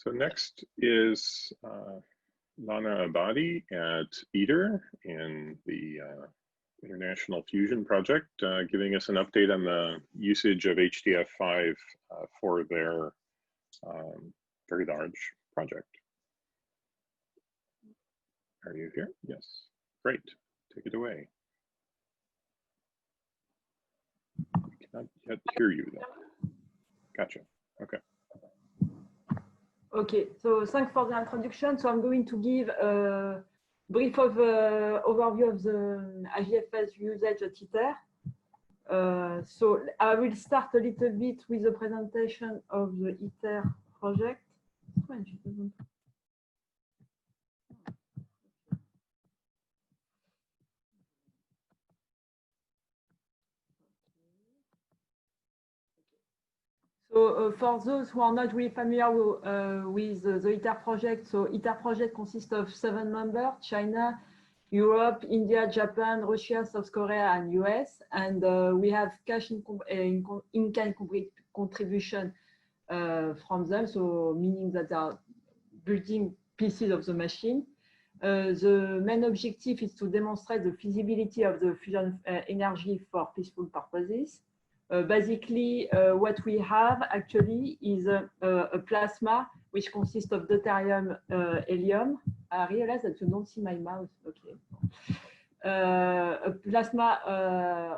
So next is Lana Abadi at ITER in the International Fusion Project, giving us an update on the usage of HDF5 for their very large project. Are you here? Yes, great, take it away. I cannot yet hear you though. Gotcha, okay. Okay, so thanks for the introduction. So I'm going to give a brief overview of the HDF5 usage at ITER. So I will start a little bit with the presentation of the ITER project. So for those who are not really familiar with the ITER project, so ITER project consists of 7 members: China, Europe, India, Japan, Russia, South Korea, and US. And we have cash in-kind contribution from them, so meaning that they are building pieces of the machine. The main objective is to demonstrate the feasibility of the fusion energy for peaceful purposes. Basically, what we have actually is a plasma which consists of deuterium, helium. I realize that you don't see my mouse. Okay. A plasma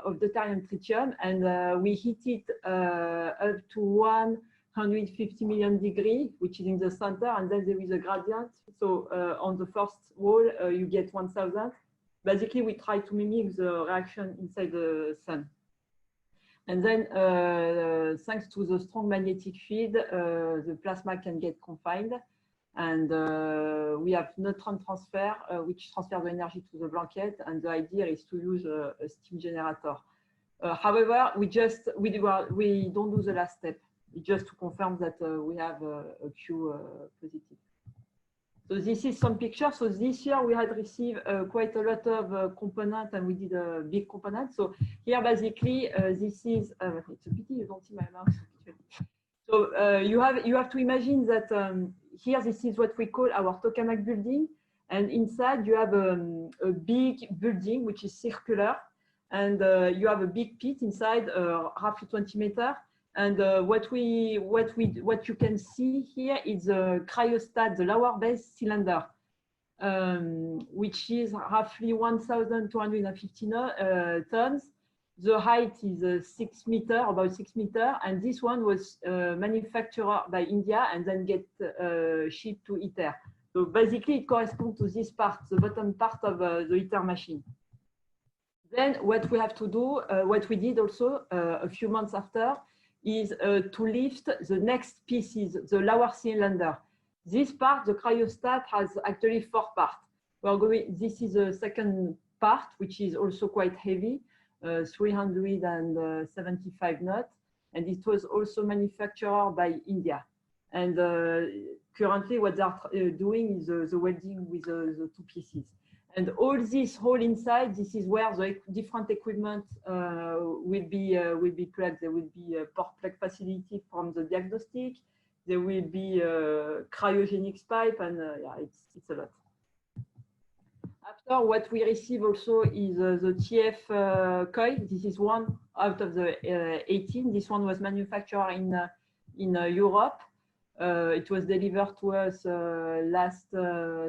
of deuterium, tritium, and we heat it up to 150 million degrees, which is in the center, and then there is a gradient. So on the first wall, you get 1000. Basically, we try to mimic the reaction inside the sun. And then, thanks to the strong magnetic field, the plasma can get confined. And we have neutron transfer, which transfers the energy to the blanket. And the idea is to use a steam generator. However, we don't do the last step, just to confirm that we have a Q positive. So this is some pictures. So this year we had received quite a lot of components, and we did a big component. So here basically this is it's a pity you don't see my mouse. So you have to imagine that here this is what we call our tokamak building, and inside you have a big building which is circular, and you have a big pit inside, roughly 20 meters. And what you can see here is a cryostat, the lower base cylinder, which is roughly 1,250 tons. The height is 6 meters, about 6 meters, and this one was manufactured by India and then get shipped to ITER. So basically, it corresponds to this part, the bottom part of the ITER machine. Then what we have to do, what we did also a few months after, is to lift the next pieces, the lower cylinder. This part, the cryostat, has actually 4 parts. This is the second part, which is also quite heavy, 375 knots, and it was also manufactured by India. And currently, what they are doing is the welding with the 2 pieces. And all this hole inside, this is where the different equipment will be plugged. There will be a port plug facility from the diagnostic. There will be a cryogenics pipe, and yeah, it's a lot. After, what we receive also is the TF coil. This is one out of the 18. This one was manufactured in Europe. It was delivered to us last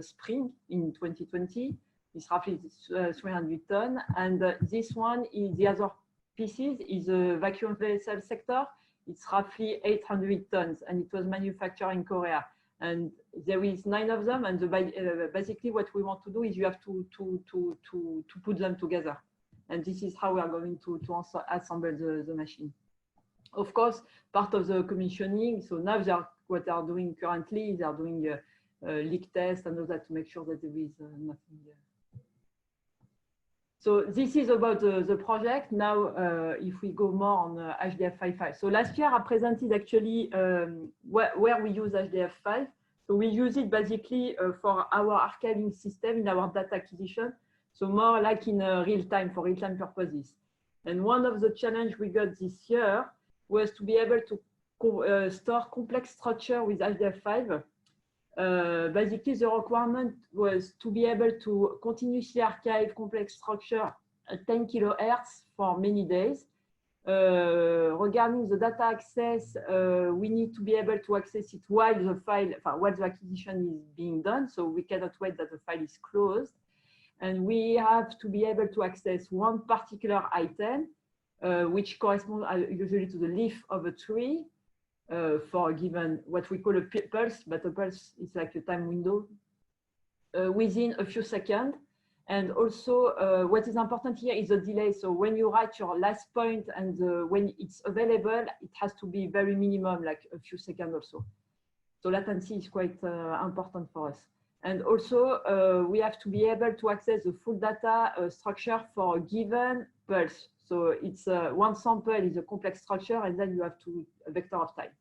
spring in 2020. It's roughly 300 tons, and this one is the other pieces is a vacuum vessel sector. It's roughly 800 tons, and it was manufactured in Korea. And there is 9 of them, and basically what we want to do is you have to put them together, and this is how we are going to assemble the machine. Of course, part of the commissioning. So now what they are doing currently, they are doing leak test and all that to make sure that there is nothing. So this is about the project. Now, if we go more on HDF5. So last year I presented actually where we use HDF5. So we use it basically for our archiving system in our data acquisition. So more like in real time, for real time purposes. And one of the challenges we got this year was to be able to store complex structure with HDF5 Basically, the requirement was to be able to continuously archive complex structure at 10 kilohertz for many days. Regarding the data access, we need to be able to access it while the acquisition is being done. So we cannot wait that the file is closed. And we have to be able to access one particular item, which corresponds usually to the leaf of a tree for a given, what we call a pulse, but a pulse is like a time window within a few seconds. And also what is important here is the delay. So when you write your last point and when it's available, it has to be very minimum, like a few seconds or so. So latency is quite important for us. And also we have to be able to access the full data structure for a given pulse. So it's one sample is a complex structure, and then you have a vector of time.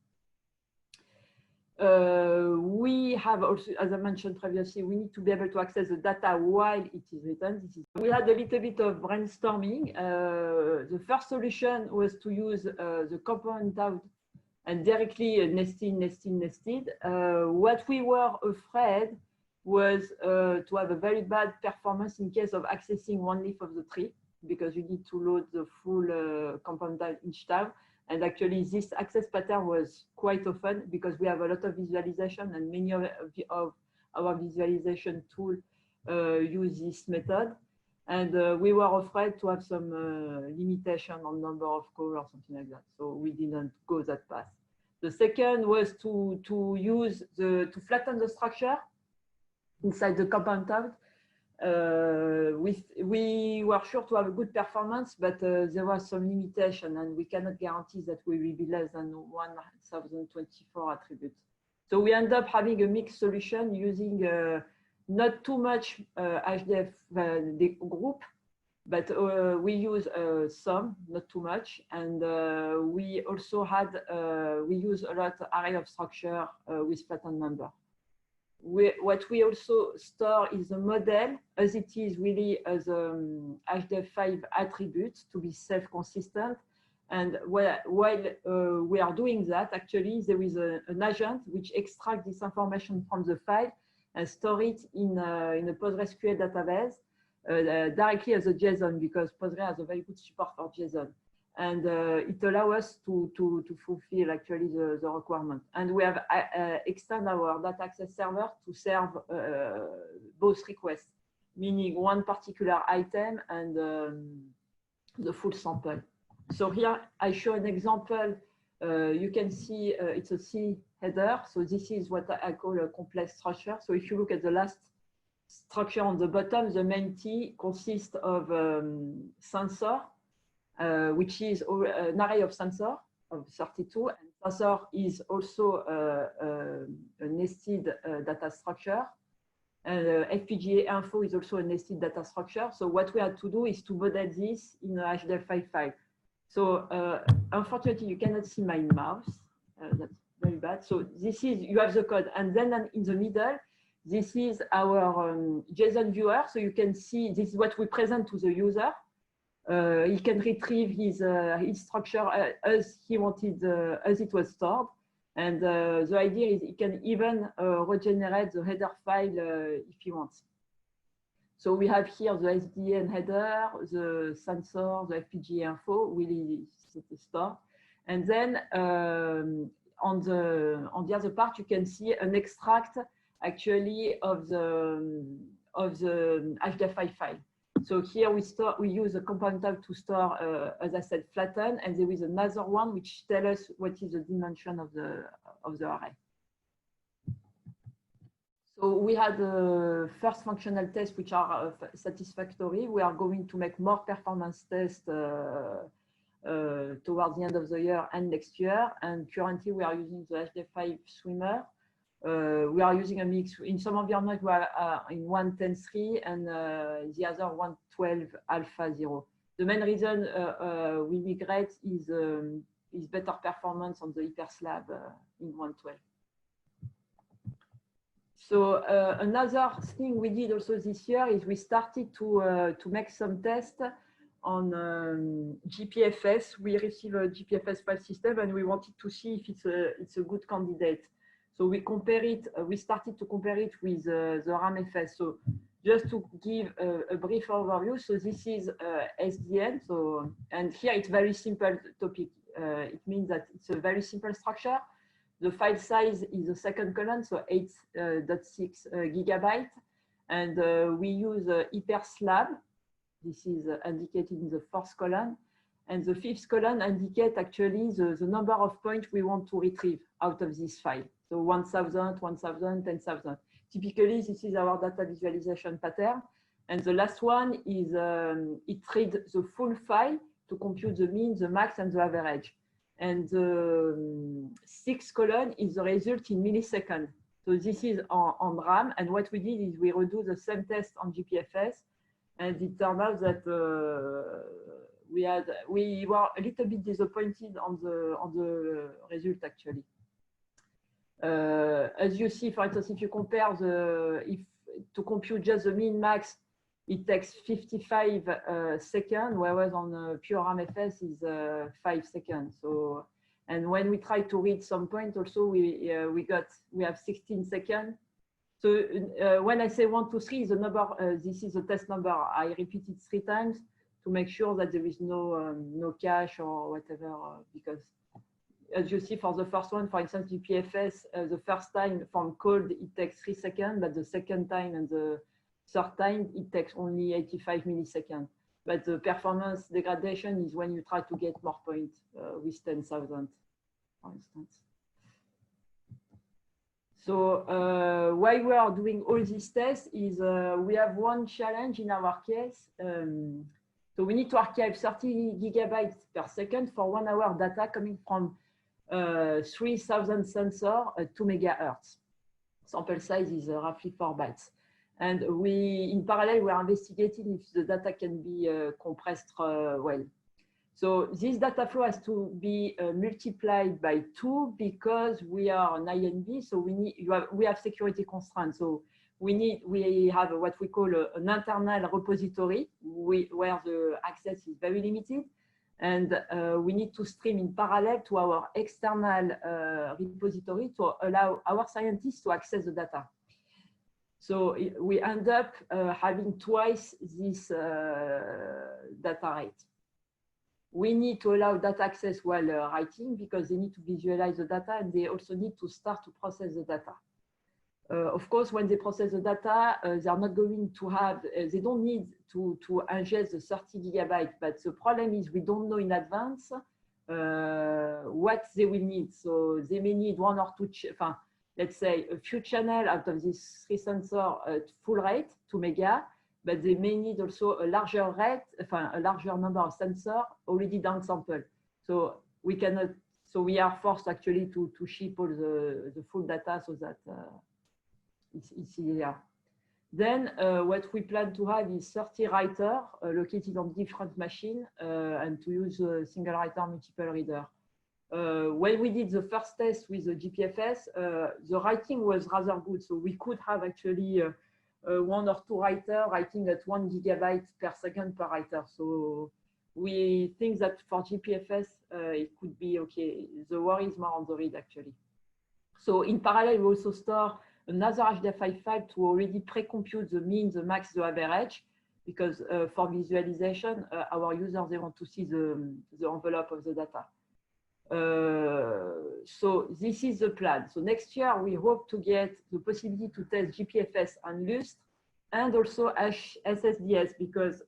We have also, as I mentioned previously, we need to be able to access the data while it is written. We had a little bit of brainstorming. The first solution was to use the component out and directly nested. What we were afraid was to have a very bad performance in case of accessing one leaf of the tree, because you need to load the full component out each time. And actually, this access pattern was quite often because we have a lot of visualization, and many of our visualization tools use this method. And we were afraid to have some limitation on number of calls or something like that. So we didn't go that path. The second was to flatten the structure inside the component out. We were sure to have a good performance, but there was some limitation, and we cannot guarantee that we will be less than 1024 attributes. So we end up having a mixed solution using not too much HDF group, but we use some, not too much, and we also had we use a lot of array of structure with flattened number. What we also store is the model as it is really as HDF5 attributes to be self-consistent. And while we are doing that, actually, there is an agent which extracts this information from the file and store it in a PostgreSQL database directly as a JSON, because Postgre has a very good support for JSON. And it allows us to fulfill actually the requirement. And we have extended our data access server to serve both requests, meaning one particular item and the full sample. So here I show an example. You can see it's a C header. So this is what I call a complex structure. So if you look at the last structure on the bottom, the main T consists of sensor, which is an array of sensor of 32. And sensor is also a nested data structure. And FPGA info is also a nested data structure. So what we had to do is to model this in a HDF5 file. So unfortunately, you cannot see my mouse. That's very bad. So this is, you have the code. And then in the middle, this is our JSON viewer. So you can see this is what we present to the user. He can retrieve his structure as he wanted, as it was stored. And the idea is he can even regenerate the header file if he wants. So we have here the SDN header, the sensor, the FPGA info, really store. And then on the other part, you can see an extract actually of the HDF5 file. So here we use a component tab to store, as I said, flatten, and there is another one which tells us what is the dimension of the array. So we had the first functional tests which are satisfactory. We are going to make more performance tests towards the end of the year and next year. And currently we are using the HDF5 Swimmer. We are using a mix. In some environments, we are in 1.10.3 and the other 1.12 alpha 0. The main reason we migrate is better performance on the HyperSlab in 1.12. So another thing we did also this year is we started to make some tests on GPFS. We received a GPFS file system and we wanted to see if it's a good candidate. So we compare it, we started to compare it with the RAMFS. So just to give a brief overview, so this is SDN. So, and here it's very simple topic. It means that it's a very simple structure. The file size is the second column, so 8.6 gigabyte. And we use HyperSlab. This is indicated in the fourth column. And the fifth column indicates actually the number of points we want to retrieve out of this file. So 1,000, 1,000, 10,000. Typically, this is our data visualization pattern. And the last one is it reads the full file to compute the mean, the max, and the average. And the sixth column is the result in milliseconds. So this is on RAM. And what we did is we redo the same test on GPFS. And it turned out that we were a little bit disappointed on the result actually. As you see, for instance, if you compare to compute just the min max, it takes 55 seconds, whereas on pure RAMFS is 5 seconds. So, and when we try to read some point, also we have 16 seconds. So when I say 1, 2, 3, the number, this is the test number. I repeat it 3 times to make sure that there is no cache or whatever, because as you see for the first one, for instance, GPFS, the first time from cold, it takes 3 seconds, but the second time and the third time, it takes only 85 milliseconds. But the performance degradation is when you try to get more points with 10,000, for instance. So why we are doing all these tests is we have one challenge in our case. So we need to archive 30 gigabytes per second for 1 hour data coming from 3,000 sensors at 2 megahertz. Sample size is roughly 4 bytes. And in parallel, we are investigating if the data can be compressed well. So this data flow has to be multiplied by 2 because we are an INV. So we have security constraints. So we have what we call an internal repository where the access is very limited. And we need to stream in parallel to our external repository to allow our scientists to access the data. So we end up having twice this data rate. We need to allow data access while writing because they need to visualize the data and they also need to start to process the data. Of course, when they process the data, they are not going to have, they don't need to ingest the 30 gigabytes, but the problem is we don't know in advance what they will need. So they may need 1 or 2, let's say a few channels out of these 3 sensors at full rate, 2 mega, but they may need also a larger rate, a larger number of sensors already downsampled. So we cannot, so we are forced actually to ship all the full data so that it's easier. Then what we plan to have is 30 writers located on different machines and to use a single writer, multiple reader. When we did the first test with the GPFS, the writing was rather good. So we could have actually 1 or 2 writers writing at 1 gigabyte per second per writer. So we think that for GPFS, it could be okay. The worry is more on the read actually. So in parallel, we also store another HDF5 file to already pre-compute the mean, the max, the average, because for visualization, our users, they want to see the envelope of the data. So this is the plan. So next year, we hope to get the possibility to test GPFS and LUST and also SSDS, because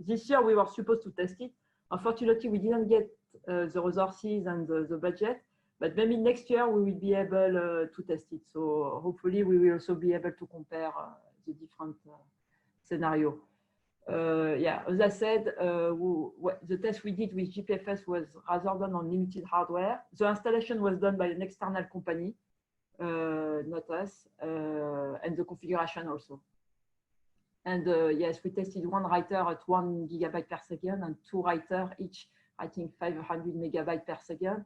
this year we were supposed to test it. Unfortunately, we didn't get the resources and the budget. But maybe next year we will be able to test it. So hopefully we will also be able to compare the different scenarios. Yeah, as I said, the test we did with GPFS was rather done on limited hardware. The installation was done by an external company, not us, and the configuration also. And yes, we tested 1 writer at 1 gigabyte per second and 2 writers each writing 500 megabytes per second.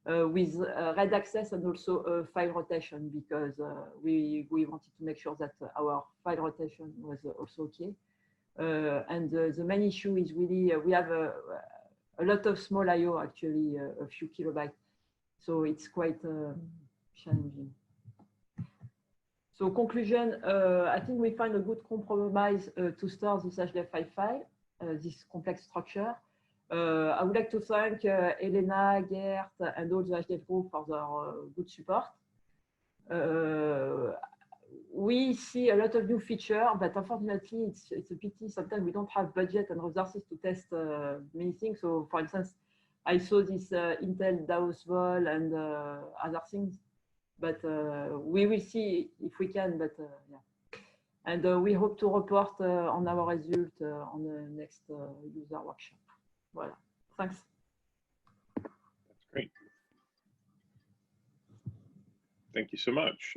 With read access and also file rotation because we wanted to make sure that our file rotation was also okay. And the main issue is really we have a lot of small I/O actually, a few kilobytes, so it's quite challenging. So conclusion, I think we find a good compromise to store this HDF5 file, this complex structure. I would like to thank Elena, Gert, and all the HDF group for their good support. We see a lot of new features, but unfortunately, it's a pity. Sometimes we don't have budget and resources to test many things. So, for instance, I saw this Intel DAOS Vol and other things, but we will see if we can. But yeah, and we hope to report on our result on the next user workshop. Voilà. Thanks. That's great. Thank you so much.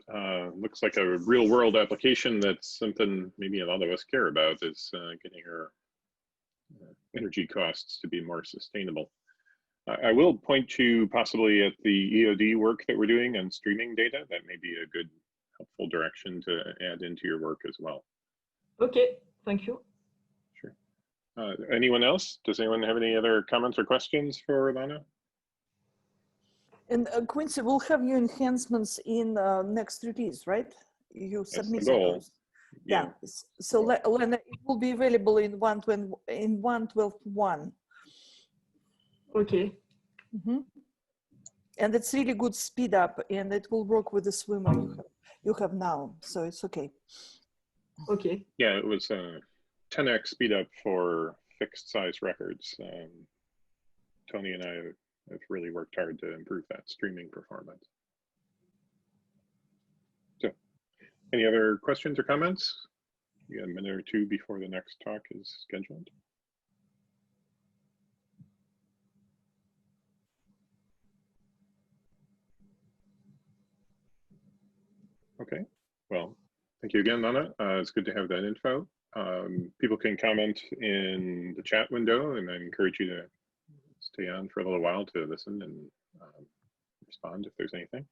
Looks like a real world application that's something maybe a lot of us care about is getting our energy costs to be more sustainable. I will point to possibly at the EOD work that we're doing on streaming data. That may be a good, helpful direction to add into your work as well. Okay, thank you. Sure. Anyone else? Does anyone have any other comments or questions for Lana? And Quincy, we'll have your enhancements in next release, right? You submit those. Yeah. So Lena, it will be available in 1.12.1. Okay. Mm-hmm. And it's really good speed up, and it will work with the swimmer you have now, so it's okay. Okay. Yeah, it was 10x speed up for fixed size records. Tony and I have really worked hard to improve that streaming performance. So, any other questions or comments? We got a minute or two before the next talk is scheduled. Okay, well, thank you again, Lana. It's good to have that info. People can comment in the chat window, and I encourage you to stay on for a little while to listen and respond if there's anything.